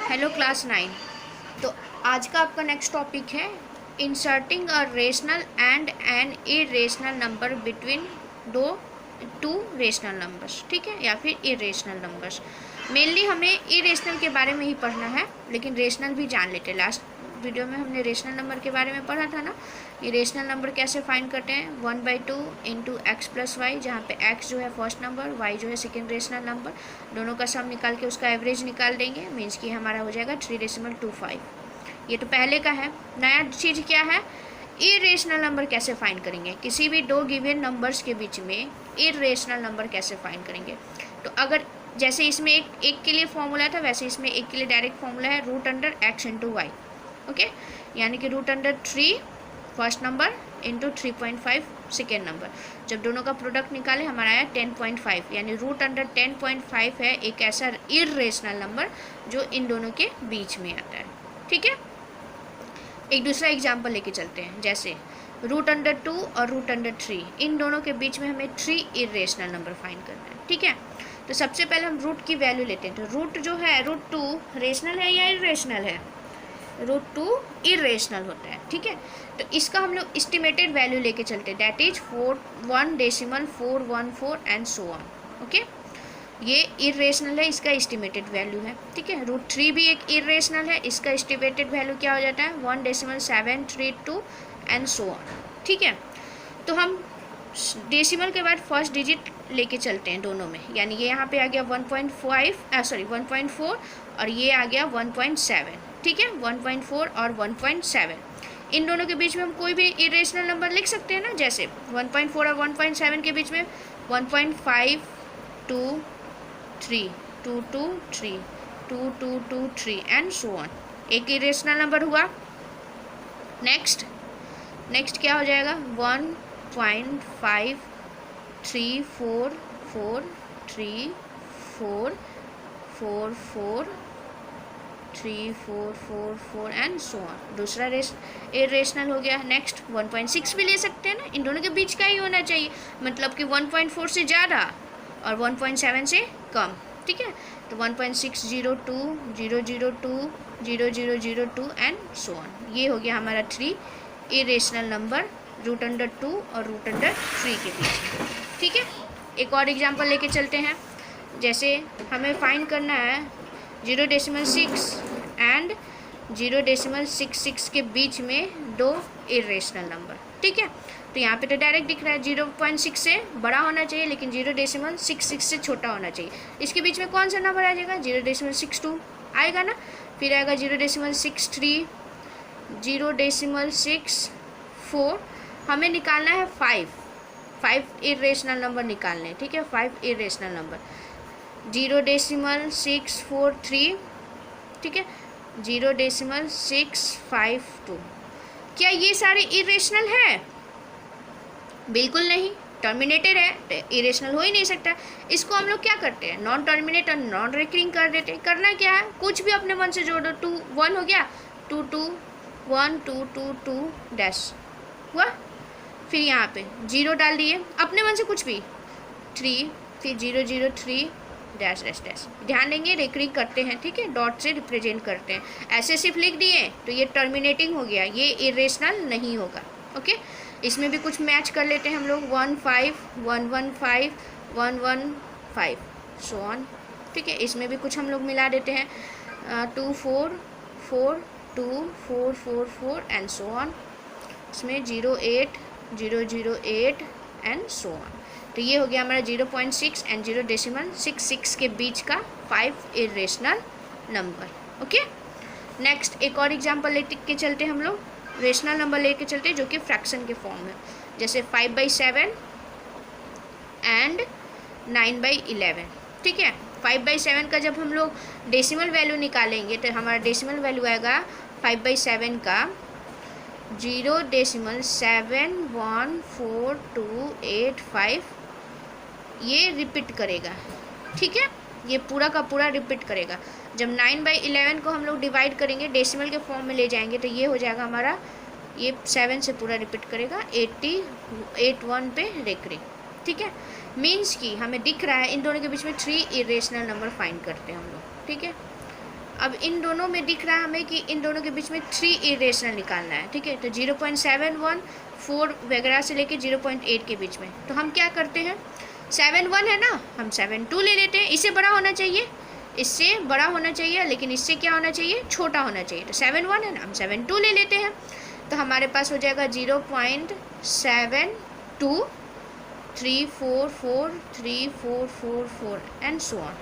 Hello class 9। तो आज का आपका नेक्स्ट टॉपिक है inserting a rational and an irrational number between two rational numbers. ठीक है, या फिर इरेशनल नंबर्स। मेनली हमें इरेशनल के बारे में ही पढ़ना है, लेकिन रेशनल भी जान लेते हैं। लास्ट वीडियो में हमने रेशनल नंबर के बारे में पढ़ा था ना। ये रेशनल नंबर कैसे फाइंड करते हैं, 1/2 इंटू एक्स प्लस वाई, जहाँ पे एक्स जो है फर्स्ट नंबर, वाई जो है सेकेंड रेशनल नंबर। दोनों का सम निकाल के उसका एवरेज निकाल देंगे, मीन्स कि हमारा हो जाएगा 3.25। ये तो पहले का है। नया चीज़ क्या है, इरेशनल नंबर कैसे फाइंड करेंगे। किसी भी दो गिवन नंबर्स के बीच में इरेशनल नंबर कैसे फाइंड करेंगे। तो अगर जैसे इसमें एक के लिए फॉर्मूला था, वैसे इसमें एक के लिए डायरेक्ट फॉर्मूला है √x इंटू वाई। ओके, यानी कि √3 first number into 3.5 second number. जब दोनों का प्रोडक्ट निकाले हमारा आया 10.5, यानी √10.5 है एक ऐसा इरेशनल नंबर जो इन दोनों के बीच में आता है। ठीक है, एक दूसरा एग्जाम्पल लेके चलते हैं। जैसे √2 और √3, इन दोनों के बीच में हमें 3 इरेशनल नंबर फाइंड करना है। ठीक है, तो सबसे पहले हम रूट की वैल्यू लेते हैं। तो रूट जो है √2 रेशनल है या इरेशनल है? √2 इरेशनल होता है। ठीक है, तो इसका हम लोग एस्टिमेटेड वैल्यू लेके चलते हैं, that is 1.414 and so on. Okay, ये इरेशनल है, इसका एस्टिमेटेड वैल्यू है। ठीक है, √3 भी एक इरेशनल है, इसका एस्टिमेटेड वैल्यू क्या हो जाता है 1.732 एंड सो ऑन। ठीक है, तो हम डेसिमल के बाद फर्स्ट डिजिट लेके चलते हैं दोनों में, यानी ये यहाँ पे आ गया 1.4 और ये आ गया 1.7। ठीक है, 1.4 और 1.7, इन दोनों के बीच में हम कोई भी इरेशनल नंबर लिख सकते हैं ना। जैसे 1.4 और 1.7 के बीच में 1.5 2 3 2 2 3 2 2 2 3 एंड सो ऑन, एक इरेशनल नंबर हुआ। नेक्स्ट क्या हो जाएगा 1.53443443444 एंड सो ऑन, दूसरा इरेशनल हो गया। नेक्स्ट 1.6 भी ले सकते हैं ना, इन दोनों के बीच का ही होना चाहिए, मतलब कि 1.4 से ज़्यादा और 1.7 से कम। ठीक है, तो 1.602 002 0002 एंड सो ऑन, ये हो गया हमारा 3 इरेशनल नंबर √2 और √3 के बीच। ठीक है, एक और एग्जांपल लेके चलते हैं। जैसे हमें फाइंड करना है 0.6 एंड 0.66 के बीच में दो इरेशनल नंबर। ठीक है, तो यहाँ पे तो डायरेक्ट दिख रहा है 0.6 से बड़ा होना चाहिए, लेकिन 0.66 से छोटा होना चाहिए। इसके बीच में कौन सा नंबर आ जाएगा 0.62 आएगा ना, फिर आएगा 0.63 0.64। हमें निकालना है 5 इरेशनल नंबर निकालने हैं। ठीक है, 5 इरेशनल नंबर 0.643। ठीक है, 0.652। क्या ये सारे इरेशनल है? बिल्कुल नहीं, टर्मिनेटेड है, तो इरेशनल हो ही नहीं सकता। इसको हम लोग क्या करते हैं, नॉन टर्मिनेट और नॉन रिकरिंग कर देते हैं। करना क्या है, कुछ भी अपने मन से जोड़ दो। 2 1 हो गया, 2 2 1 2 2 2 डैश हुआ, फिर यहाँ पे 0 डाल दिए अपने मन से कुछ भी, 3 फिर 003 डैश डैश डैश। ध्यान देंगे रिकरिंग करते हैं, ठीक है, डॉट से रिप्रेजेंट करते हैं। ऐसे सिर्फ लिख दिए तो ये टर्मिनेटिंग हो गया, ये इरेशनल नहीं होगा। ओके, इसमें भी कुछ मैच कर लेते हैं हम लोग, 1 5 1 1 5 1 1 5 सो ऑन। ठीक है, इसमें भी कुछ हम लोग मिला देते हैं, 2 4 4 2 4 4 4 एंड सो ऑन। इसमें 0.8 0.08 एंड सो ऑन। तो ये हो गया हमारा 0.6 एंड 0.66 के बीच का 5 इरेशनल नंबर। ओके, नेक्स्ट एक और एग्जांपल लेके चलते हैं हम लोग, रेशनल नंबर लेके चलते हैं जो कि फ्रैक्शन के फॉर्म में। जैसे 5/7 एंड 9/11। ठीक है, 5/7 का जब हम लोग डेसिमल वैल्यू निकालेंगे तो हमारा डेसिमल वैल्यू आएगा 5/7 का 0.714285, ये रिपीट करेगा। ठीक है, ये पूरा का पूरा रिपीट करेगा। जब 9/11 को हम लोग डिवाइड करेंगे, डेसिमल के फॉर्म में ले जाएंगे, तो ये हो जाएगा हमारा, ये 7 से पूरा रिपीट करेगा, 81 पे रिकरिंग। ठीक है, मीन्स कि हमें दिख रहा है इन दोनों के बीच में 3 इरेशनल नंबर फाइंड करते हैं हम लोग। ठीक है, अब इन दोनों में दिख रहा है हमें कि इन दोनों के बीच में 3 इरेशनल निकालना है, ठीक है। तो 0.71, 4 वगैरह से लेके 0.8 के बीच में। तो हम क्या करते हैं, 7.1 है ना, हम 7.2 ले लेते हैं। इससे बड़ा होना चाहिए, इससे बड़ा होना चाहिए, लेकिन इससे क्या होना चाहिए, छोटा होना चाहिए। तो 7.1 है ना, हम 7.2 ले लेते हैं। तो हमारे पास हो जाएगा 0.72344344 एंड सो ऑन।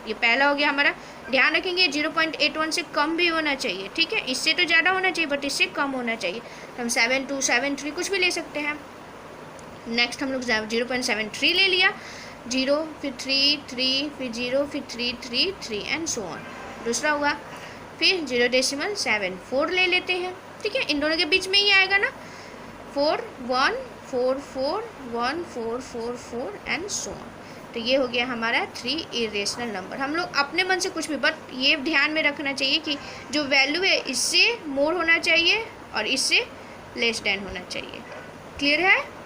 ये पहला हो गया हमारा। ध्यान रखेंगे 0.81 से कम भी होना चाहिए, ठीक है। इससे तो ज़्यादा होना चाहिए बट इससे कम होना चाहिए। तो हम 7.2, 7.3 कुछ भी ले सकते हैं। नेक्स्ट हम लोग 0.73 ले लिया, 0 फिर 3 3 फिर 0 फिर 3 3 3 एंड सो ऑन। दूसरा हुआ फिर 0.74 ले लेते हैं, ठीक है। इन दोनों के बीच में ही आएगा ना, 4 1 4 4 1 4 4 4 एंड सो ऑन। तो ये हो गया हमारा 3 इरेशनल नंबर। हम लोग अपने मन से कुछ भी, बट ये ध्यान में रखना चाहिए कि जो वैल्यू है इससे मोर होना चाहिए और इससे लेस देन होना चाहिए। क्लियर है?